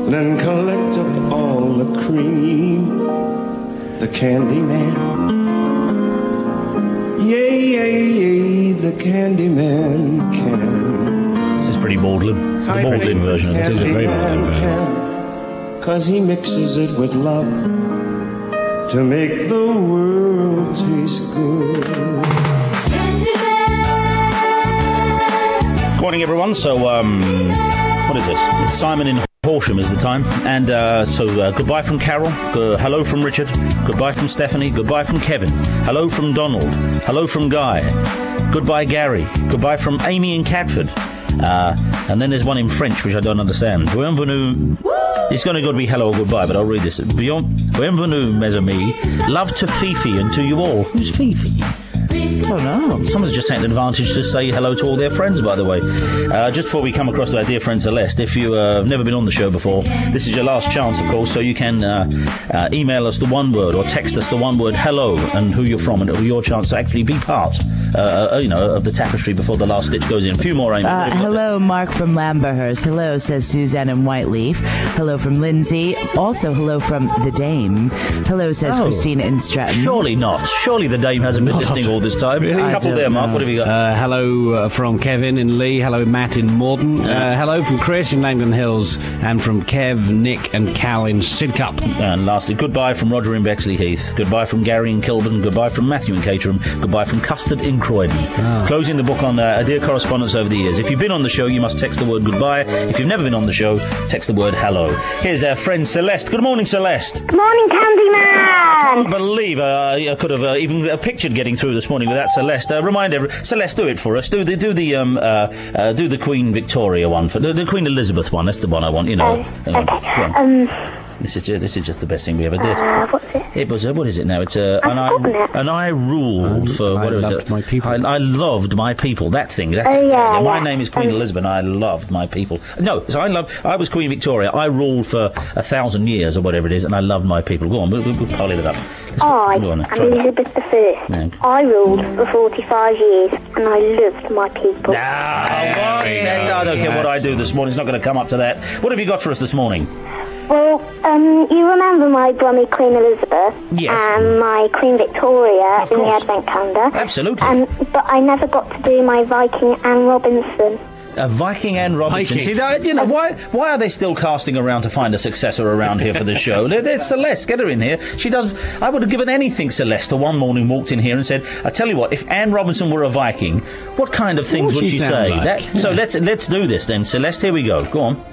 then collect up all the cream. The candy man. Yay, yay, yay, the candy man can. This is pretty maudlin. It's the maudlin version of this. This is a very maudlin version. 'Cause he mixes it with love to make the world taste good. Good morning, everyone. So, what is it? It's Simon in Horsham is the time. And goodbye from Carol. Hello from Richard. Goodbye from Stephanie. Goodbye from Kevin. Hello from Donald. Hello from Guy. Goodbye, Gary. Goodbye from Amy in Catford. And then there's one in French, which I don't understand. Bienvenue. It's going to be hello or goodbye, but I'll read this. Bienvenue, mes amis. Love to Fifi and to you all. Who's Fifi? Oh no, someone's just taken advantage to say hello to all their friends, by the way. Just before we come across to our dear friend Celeste, if you have never been on the show before, this is your last chance, of course, so you can email us the one word or text us the one word hello and who you're from, and it'll be your chance to actually be part of the tapestry before the last stitch goes in. A few more, Amy. Hello, Mark from Lamberhurst. Hello, says Suzanne in Whiteleaf. Hello from Lindsay. Also, hello from the Dame. Hello, says Christina in Stratton. Surely not. Surely the Dame hasn't been listening all this time. Really? A couple there, Mark. What have you got? Hello from Kevin in Lee. Hello, Matt in Morden. Hello from Chris in Langdon Hills. And from Kev, Nick and Cal in Sidcup. And lastly, goodbye from Roger in Bexley Heath. Goodbye from Gary in Kilburn. Goodbye from Matthew in Caterham. Goodbye from Custard in Croydon. Closing the book on a dear correspondence over the years. If you've been on the show, you must text the word goodbye. If you've never been on the show, text the word hello. Here's our friend Celeste. Good morning, Celeste. Good morning, Candyman. I can't believe I could have even pictured getting through this morning without Celeste. Celeste, do it for us. Do the Queen Victoria one for the Queen Elizabeth one. That's the one I want. You know. Okay. This is just the best thing we ever did. What's it? It was what is it now? It's and I ruled for what was it? My people. I loved my people. That thing. My name is Queen Elizabeth. And I loved my people. No, so I was Queen Victoria. I ruled for 1,000 years or whatever it is, and I loved my people. Go on, we'll poly it up. I'm Elizabeth I. Yeah. I ruled for 45 years, and I loved my people. I don't care what I do this morning. It's not going to come up to that. What have you got for us this morning? Well, you remember my Brummy Queen Elizabeth and my Queen Victoria in the Advent calendar? Absolutely. But I never got to do my Viking Anne Robinson. Viking Anne Robinson. See, why are they still casting around to find a successor around here for the show? There's Celeste. Get her in here. She does. I would have given anything, Celeste, to one morning walked in here and said, I tell you what, if Anne Robinson were a Viking, what kind of things would she say? Like? So let's do this then. Celeste, here we go. Go on.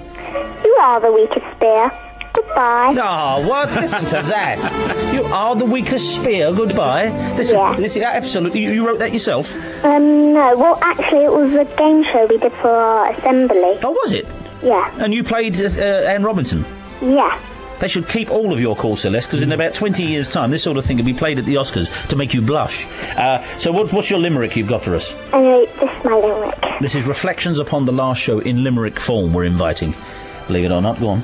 You are the weakest spear, the Goodbye. Oh, what? Listen to that. You are the weakest spear. Goodbye. This is absolutely. You wrote that yourself? No. Well, actually, it was a game show we did for our assembly. Oh, was it? Yeah. And you played Anne Robinson? Yeah. They should keep all of your calls, Celeste, because in about 20 years' time, this sort of thing could be played at the Oscars to make you blush. So what's your limerick you've got for us? Anyway, this is my limerick. This is reflections upon the last show in limerick form we're inviting. Believe it or not, go on.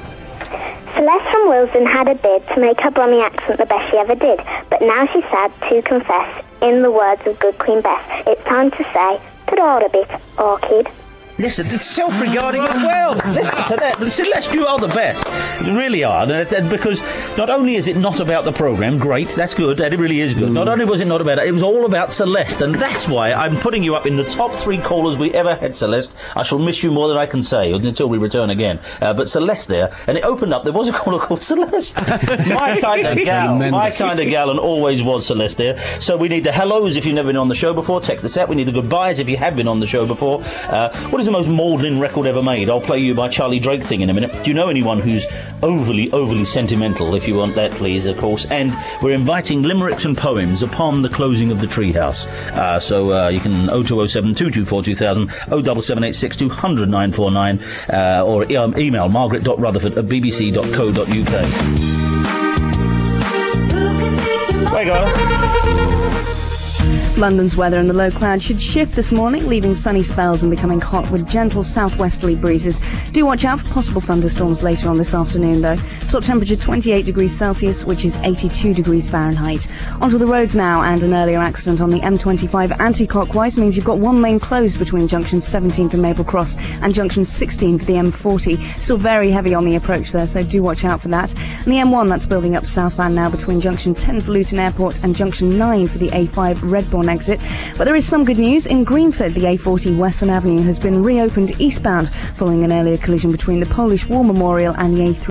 Celeste from Willesden had a bid to make her Brummy accent the best she ever did, but now she's sad to confess, in the words of Good Queen Bess, it's time to say, ta-da a bit, orchid. Listen, it's self-regarding as well. Listen to that. Celeste, you are the best. You really are. And because not only is it not about the programme, great, that's good, that it really is good. Not only was it not about it, it was all about Celeste. And that's why I'm putting you up in the top 3 callers we ever had, Celeste. I shall miss you more than I can say until we return again. But Celeste there, and it opened up, there was a caller called Celeste. My kind of gal, and always was Celeste there. So we need the hellos if you've never been on the show before, text us out. We need the goodbyes if you have been on the show before. What is the most maudlin record ever made? I'll play you my Charlie Drake thing in a minute. Do you know anyone who's overly sentimental? If you want that, please, of course. And we're inviting limericks and poems upon the closing of the Treehouse. So you can 0207 224 2000, 07786 200 949, or email margaret.rutherford@bbc.co.uk. There you go. London's weather and the low cloud should shift this morning, leaving sunny spells and becoming hot with gentle southwesterly breezes. Do watch out for possible thunderstorms later on this afternoon, though. Top temperature 28 degrees Celsius, which is 82 degrees Fahrenheit. Onto the roads now, and an earlier accident on the M25 anti-clockwise means you've got one lane closed between junction 17 for Maple Cross and junction 16 for the M40. Still very heavy on the approach there, so do watch out for that. And the M1, that's building up southbound now between junction 10 for Luton Airport and junction 9 for the A5 Redbourne exit. But there is some good news. In Greenford, the A40 Western Avenue has been reopened eastbound following an earlier collision between the Polish War Memorial and the A312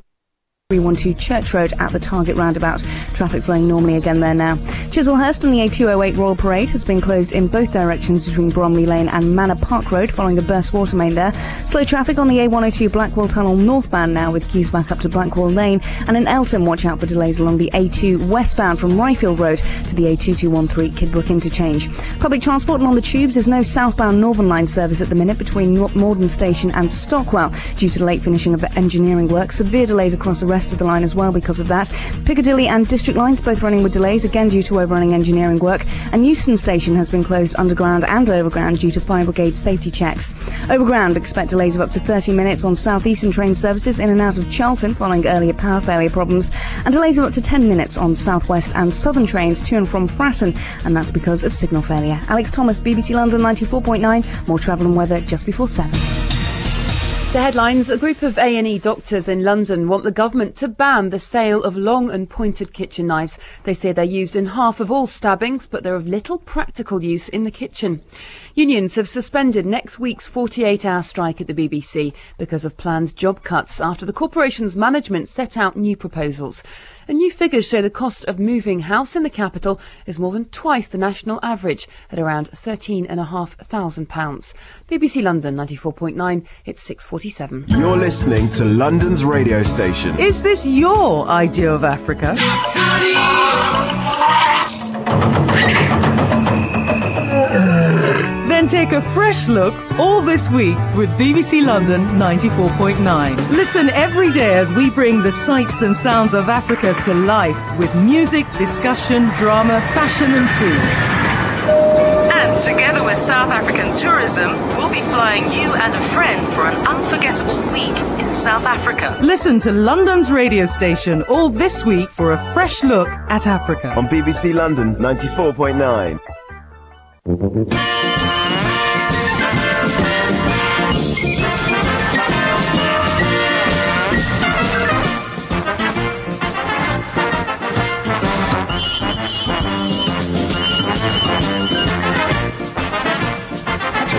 Church Road at the Target roundabout. Traffic flowing normally again there now. Chislehurst and the A208 Royal Parade has been closed in both directions between Bromley Lane and Manor Park Road following a burst water main there. Slow traffic on the A102 Blackwall Tunnel northbound now with queues back up to Blackwall Lane. And in Eltham, watch out for delays along the A2 westbound from Ryfield Road to the A2213 Kidbrooke interchange. Public transport and on the tubes, there's no southbound Northern Line service at the minute between Morden Station and Stockwell due to the late finishing of engineering work. Severe delays across the rest of the line as well because of that. Piccadilly and District Lines both running with delays, again due to overrunning engineering work. And Euston Station has been closed underground and overground due to fire brigade safety checks. Overground, expect delays of up to 30 minutes on southeastern train services in and out of Charlton following earlier power failure problems, and delays of up to 10 minutes on southwest and southern trains to and from Fratton, and that's because of signal failure. Alex Thomas, BBC London 94.9. More travel and weather just before 7. The headlines: a group of A&E doctors in London want the government to ban the sale of long and pointed kitchen knives. They say they're used in half of all stabbings, but they're of little practical use in the kitchen. Unions have suspended next week's 48-hour strike at the BBC because of planned job cuts after the corporation's management set out new proposals. And new figures show the cost of moving house in the capital is more than twice the national average at around £13,500. BBC London 94.9, it's 6:47. You're listening to London's radio station. Is this your idea of Africa? Then take a fresh look all this week with BBC London 94.9. Listen every day as we bring the sights and sounds of Africa to life with music, discussion, drama, fashion and food. And together with South African Tourism, we'll be flying you and a friend for an unforgettable week in South Africa. Listen to London's radio station all this week for a fresh look at Africa. On BBC London 94.9.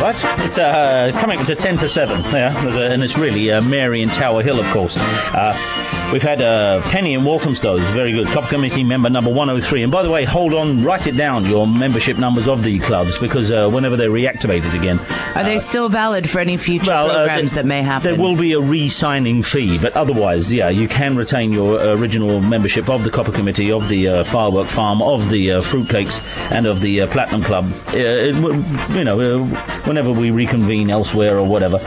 Right. It's coming up to 10 to 7. Yeah, and it's really Mary in Tower Hill, of course. We've had Penny in Walthamstow, very good. Club committee member number 103. And by the way, hold on, write it down, your membership numbers of the clubs, because whenever they're reactivated again... Are they still valid for any future programs that may happen? There will be a re-signing fee, but otherwise, yeah, you can retain your original membership of the Copper Committee, of the Firework Farm, of the Fruitcakes, and of the Platinum Club. Whenever we reconvene elsewhere or whatever,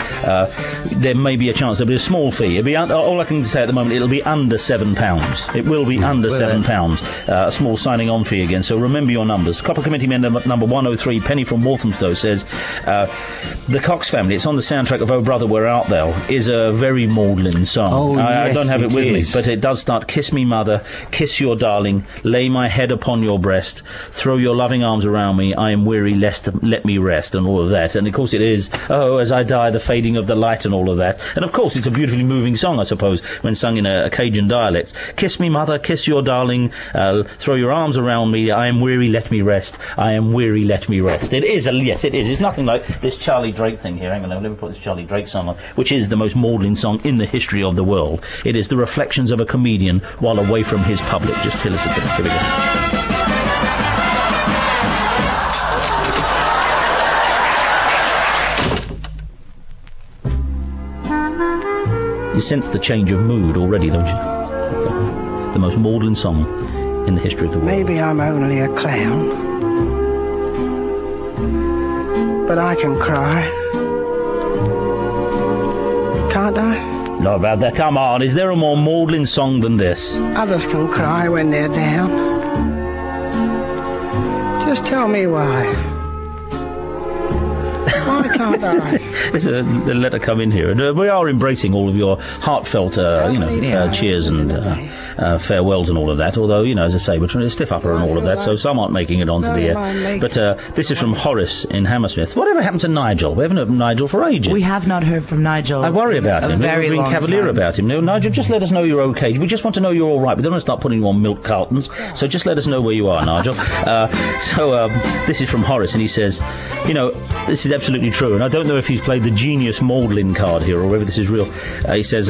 there may be a chance there'll be a small fee. It'll be all I can say at the moment, it'll be under £7. It will be under £7. A small signing on fee again. So remember your numbers. Copper Committee member number 103, Penny from Walthamstow, says the Cox Family. It's on the soundtrack of Oh Brother We're Out There. Is a very maudlin song. I don't have it with me, but it does start. Kiss me, mother. Kiss your darling. Lay my head upon your breast. Throw your loving arms around me. I am weary. Let me rest, and all of that. And of course it is. Oh, as I die, the fading of the light, and all of that. And of course it's a beautifully moving song, I suppose, when sung in a Cajun dialect. Kiss me, mother. Kiss your darling. Throw your arms around me. I am weary. Let me rest. I am weary. Let me rest. It is. Yes, it is. It's nothing like this Charlie Drake thing here. Hang on, let me put this Charlie Drake song on, which is the most maudlin song in the history of the world. It is the reflections of a comedian while away from his public. Just listen to this. Here we go. You sense the change of mood already, don't you? The most maudlin song in the history of the world. Maybe I'm only a clown, but I can cry. Can't I? Not about that. Come on, is there a more maudlin song than this? Others can cry when they're down. Just tell me why. Why can't I? There's a letter come in here. And, we are embracing all of your heartfelt, cheers and farewells and all of that. Although, as I say, we're trying to stiff upper and all of that, so some aren't making it onto the air. But this is from Horace in Hammersmith. Whatever happened to Nigel? We haven't heard from Nigel for ages. We have not heard from Nigel. I worry about him. Very We've been cavalier about him. No, Nigel, just let us know you're okay. We just want to know you're all right. We don't want to start putting you on milk cartons. So just let us know where you are, Nigel. This is from Horace, and he says, this is absolutely true, and I don't know if he's played the genius maudlin card here or whether this is real. He says,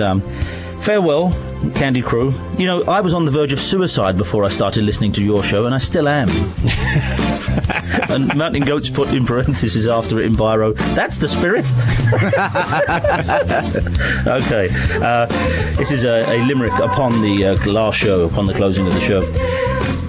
farewell, Candy Crew. I was on the verge of suicide before I started listening to your show, and I still am. And Mountain Goats put in parentheses after it in biro, that's the spirit. Okay. This is a limerick upon the last show, upon the closing of the show.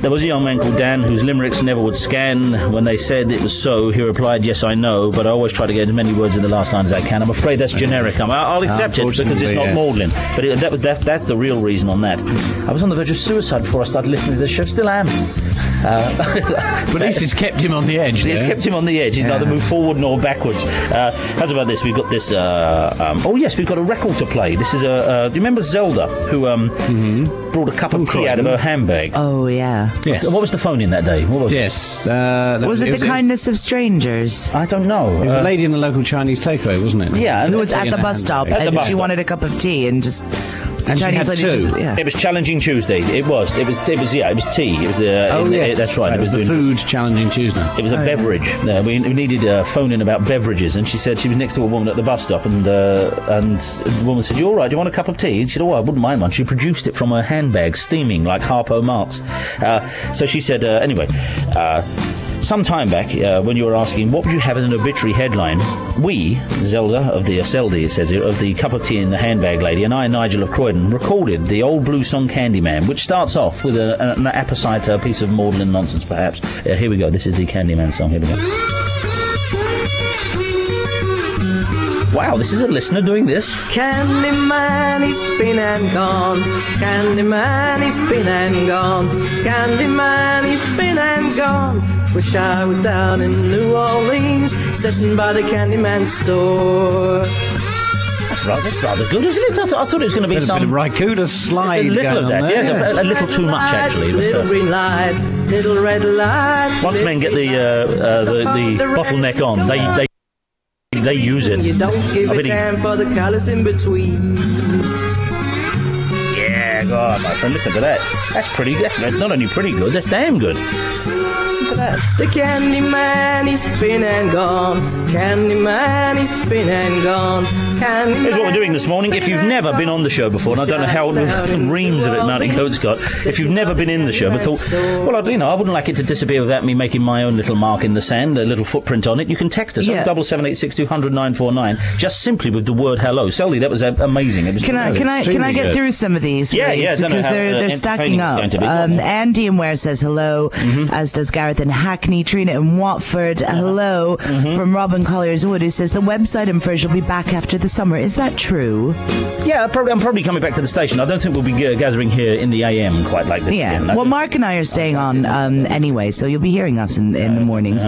There was a young man called Dan whose limericks never would scan. When they said it was so, he replied, yes, I know, but I always try to get as many words in the last line as I can. I'm afraid that's generic. I'll accept it because it's not maudlin. But that's the real reason on that. I was on the verge of suicide before I started listening to this show. Still am. But at least it's kept him on the edge. It's kept him on the edge. He's neither moved forward nor backwards. How's about this? We've got this... we've got a record to play. This is do you remember Zelda, who brought a cup of tea out of her handbag? Oh, yeah. Yes. What was the phone in that day? What was it? Was it the kindness of strangers? I don't know. It was a lady in the local Chinese takeaway, wasn't it? Yeah. Who was at the bus stop, and she wanted a cup of tea, and just... And Chinese lady two. It was Challenging Tuesday. It was tea. It was tea. That's right. It was the food Challenging Tuesday. It was a beverage. We needed phoning about beverages, and she said she was next to a woman at the bus stop, and the woman said, "You all right? Do you want a cup of tea?" And she said, "Oh, I wouldn't mind one." She produced it from her handbag, steaming like Harpo Marx. So she said, anyway. Some time back, when you were asking what would you have as an obituary headline, we, Zelda of the Seldy, it says here, of the cup of tea in the handbag lady, and I, Nigel of Croydon, recorded the old blue song Candyman, which starts off with an apposite piece of maudlin nonsense, perhaps. Here we go. This is the Candyman song. Here we go. Wow, this is a listener doing this. Candyman, he's been and gone. Candyman, he's been and gone. Candyman, he's been and gone. Wish I was down in New Orleans, sitting by the Candyman store. That's rather good, isn't it? I thought it was going to be some... A bit of Raikuda slide. A little of that, yes, yeah. A little too much, actually. Little green light, little red light. Once men get the bottleneck on, they use it. You don't give a damn for the callous in between. Yeah, my God, my friend, listen to that. That's pretty. That's not only pretty good. That's damn good. Listen to that. The candy man is been and gone. Candy man is been and gone. Candy Here's what we're doing this morning. If you've never been on the show before, and I don't know how reams of it Martin Coates got, if you've never been in the show but thought, well, I wouldn't like it to disappear without me making my own little mark in the sand, a little footprint on it, you can text us on 7786200949, just simply with the word hello. Solly, that was amazing. It was Can I get through some of these? Yeah, please? yeah. Because they're stacking up. Andy in Ware says hello, as does Gareth in Hackney. Trina in Watford, hello from Robin Collier's Wood, who says the website and Fridge will be back after the summer. Is that true? Yeah, I'm probably coming back to the station. I don't think we'll be gathering here in the AM quite like this again. Well, Mark and I are staying on anyway, so you'll be hearing us in the mornings.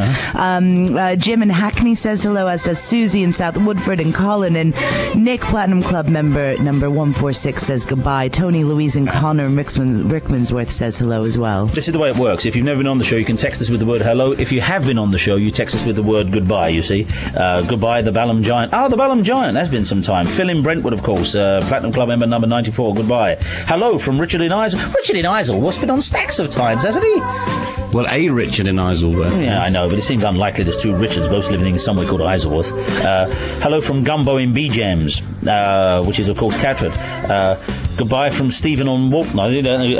Jim in Hackney says hello, as does Susie in South Woodford, and Colin and Nick, Platinum Club member number 146, says goodbye. Tony, Louise and Connor Rickmansworth says hello as well. This is the way it works. If you've never been on the show, you can text us with the word hello. If you have been on the show, you text us with the word goodbye, you see. Goodbye, the Balham Giant. Oh, the Balham Giant. That's been some time. Phil in Brentwood, of course. Platinum Club member number 94. Goodbye. Hello from Richard in Isle. Richard in Isleworth's been on stacks of times, hasn't he? Well, a Richard in Isleworth. Yeah, I know, but it seems unlikely there's two Richards both living in somewhere called Isleworth. Hello from Gumbo in B-Jams, which is, of course, Catford. Goodbye from Stephen on Walton.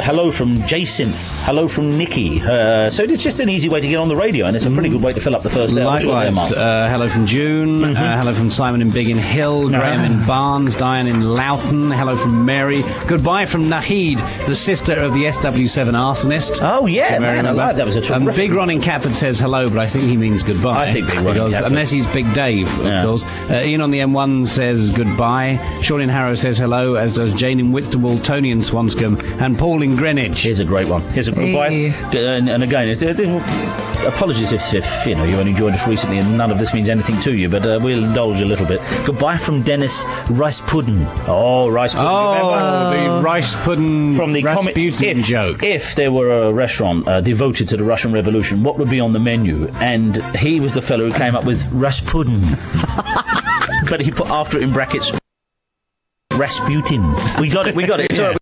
Hello from Jacinth. Hello from Nikki. So it's just an easy way to get on the radio, and it's a pretty good way to fill up the first hour. Likewise. Hello from June. Hello from Simon in Biggin Hill. Graham in Barnes. Diane in Loughton. Hello from Mary. Goodbye from Nahid, the sister of the SW7 arsonist. Oh, yeah, man, I like that. Was a terrific... Big Ron in Catford says hello, but I think he means goodbye. I think Big Ron in Catford. Unless he's Big Dave, of course. Ian on the M1 says goodbye. Sean in Harrow says hello, as does Jane in Whitstable, Tony in Swanscombe, and Paul in Greenwich. Here's a great one. Here's a goodbye. And again, apologies if you only joined us recently and none of this means anything to you, but we'll indulge a little bit. Goodbye from Dennis Rice Puddin. Oh, Rice Puddin. Oh, the Rice Puddin from the Rasputin joke. If there were a restaurant devoted to the Russian Revolution, what would be on the menu? And he was the fellow who came up with Rasputin. But he put after it in brackets Rasputin. We got it. Sorry.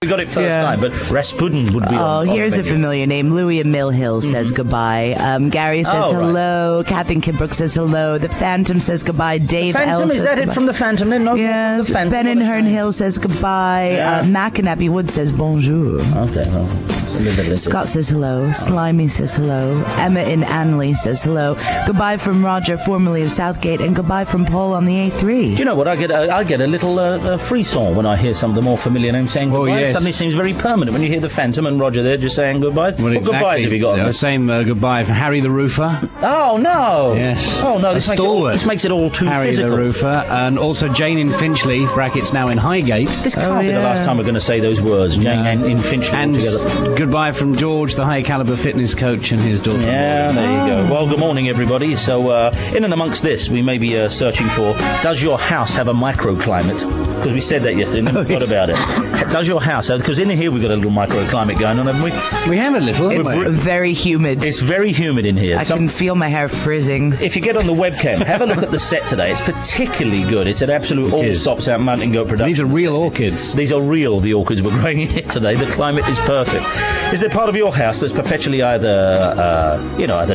We got it first time, but Rasputin would be on here's the a familiar name. Louis in Mill Hill says goodbye. Gary says hello. Right. Catherine Kidbrook says hello. The Phantom says goodbye. Dave the Phantom, L is that goodbye. It from the Phantom? No, yes. The Ben in Herne Hill says goodbye. Mac in Abbey Wood says bonjour. Okay, well, Scott says hello. Slimy says hello. Emma in Anley says hello. Goodbye from Roger, formerly of Southgate, and goodbye from Paul on the A3. Do you know what? I get a little frisson when I hear some of the more familiar names saying goodbye. Oh, yes. It suddenly seems very permanent when you hear the Phantom and Roger there just saying goodbye. Well, what exactly. goodbyes have you got? The same goodbye from Harry the Roofer. Oh, no. Yes. Oh, no. This makes it all too Harry physical. the Roofer. And also Jane in Finchley, brackets now in Highgate. This can't be the last time we're going to say those words. Jane in Finchley and together. Goodbye from George, the high caliber fitness coach, and his daughter. Yeah, there you go. Well, good morning, everybody. So, in and amongst this, we may be searching for, does your house have a microclimate? Because we said that yesterday and never forgot about it. Does your house have, because in here we've got a little microclimate going on, haven't we? We have a little. It's very humid. It's very humid in here. I can feel my hair frizzing. If you get on the webcam, have a look at the set today. It's particularly good. It's an absolute all-stops out Mountain Goat production. These are real orchids. These are real, the orchids we're growing here today. The climate is perfect. Is there part of your house that's perpetually either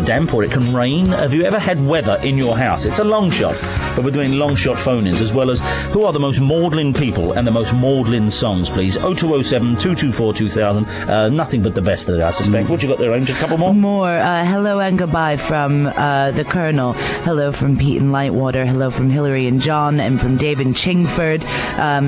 damp or it can rain? Have you ever had weather in your house? It's a long shot, but we're doing long shot phone-ins as well as who are the most maudlin people and the most maudlin songs, please. 0207 224 2000. Nothing but the best of it, I suspect. What you got there, Angel? A couple more? Hello and goodbye from the Colonel. Hello from Pete in Lightwater. Hello from Hillary and John, and from Dave in Chingford.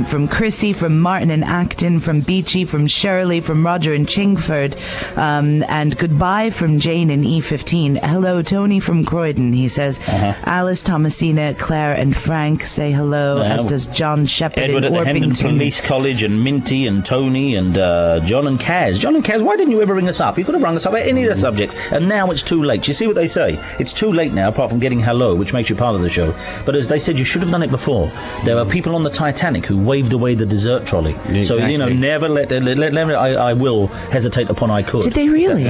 From Chrissy, from Martin in Acton, from Beachy, from Shirley, from Roger in Chingford. And goodbye from Jane in E15. Hello, Tony from Croydon. He says, Alice, Thomasina, Claire and Frank say hello, as does John Shepherd Edward in at the Hendon Police College, and Minty and Tony and John and Kaz. John and Kaz, why didn't you ever ring us up? You could have rung us up at any of the subjects, and now it's too late. You see what they say? It's too late now, apart from getting hello, which makes you part of the show. But as they said, you should have done it before. There are people on the Titanic who waved away the dessert trolley. Exactly. So, never let I will hesitate upon I could. Did they really?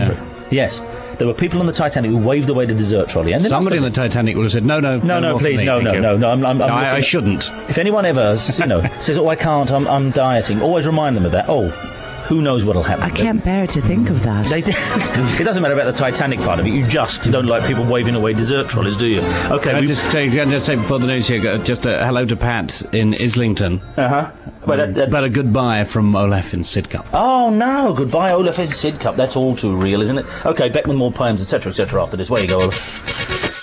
Yes. There were people on the Titanic who waved away the dessert trolley. And somebody in the Titanic would have said, no, please, no. I shouldn't. If anyone ever, says, oh, I can't, I'm dieting, always remind them of that. Oh, who knows what'll happen? I can't bear to think of that. It doesn't matter about the Titanic part of it. You just don't like people waving away dessert trolleys, do you? Okay. Can I just say before the news here, just a hello to Pat in Islington. But a goodbye from Olaf in Sidcup. Oh no, goodbye Olaf in Sidcup. That's all too real, isn't it? Okay, Beckman more poems, etc., after this. Where you go, Olaf?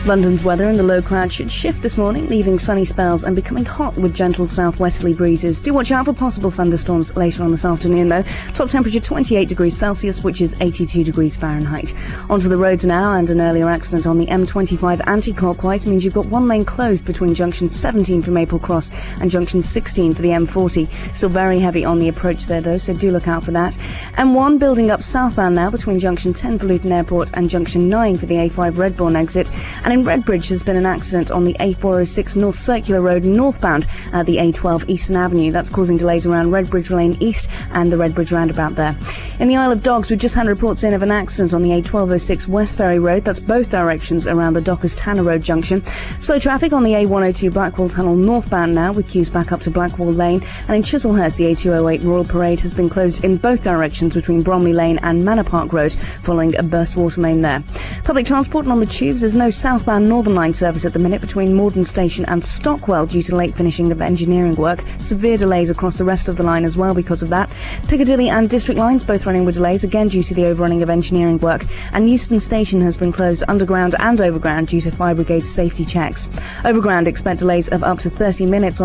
London's weather in the low cloud should shift this morning, leaving sunny spells and becoming hot with gentle southwesterly breezes. Do watch out for possible thunderstorms later on this afternoon, though. Top temperature 28 degrees Celsius, which is 82 degrees Fahrenheit. Onto the roads now, and an earlier accident on the M25 anti-clockwise means you've got one lane closed between junction 17 for Maple Cross and junction 16 for the M40. Still very heavy on the approach there, though, so do look out for that. M1 building up southbound now between junction 10 for Luton Airport and junction 9 for the A5 Redbourne exit. And in Redbridge, there's been an accident on the A406 North Circular Road northbound at the A12 Eastern Avenue. That's causing delays around Redbridge Lane East and the Redbridge roundabout there. In the Isle of Dogs, we've just had reports in of an accident on the A1206 West Ferry Road. That's both directions around the Dockers Tanner Road junction. Slow traffic on the A102 Blackwall Tunnel northbound now, with queues back up to Blackwall Lane. And in Chislehurst, the A208 Royal Parade has been closed in both directions between Bromley Lane and Manor Park Road following a burst water main there. Public transport and on the tubes, there's no southbound Northern Line service at the minute between Morden Station and Stockwell due to late finishing of engineering work. Severe delays across the rest of the line as well because of that. Piccadilly and District Lines both running with delays, again due to the overrunning of engineering work. And Euston Station has been closed underground and overground due to fire brigade safety checks. Overground expect delays of up to 30 minutes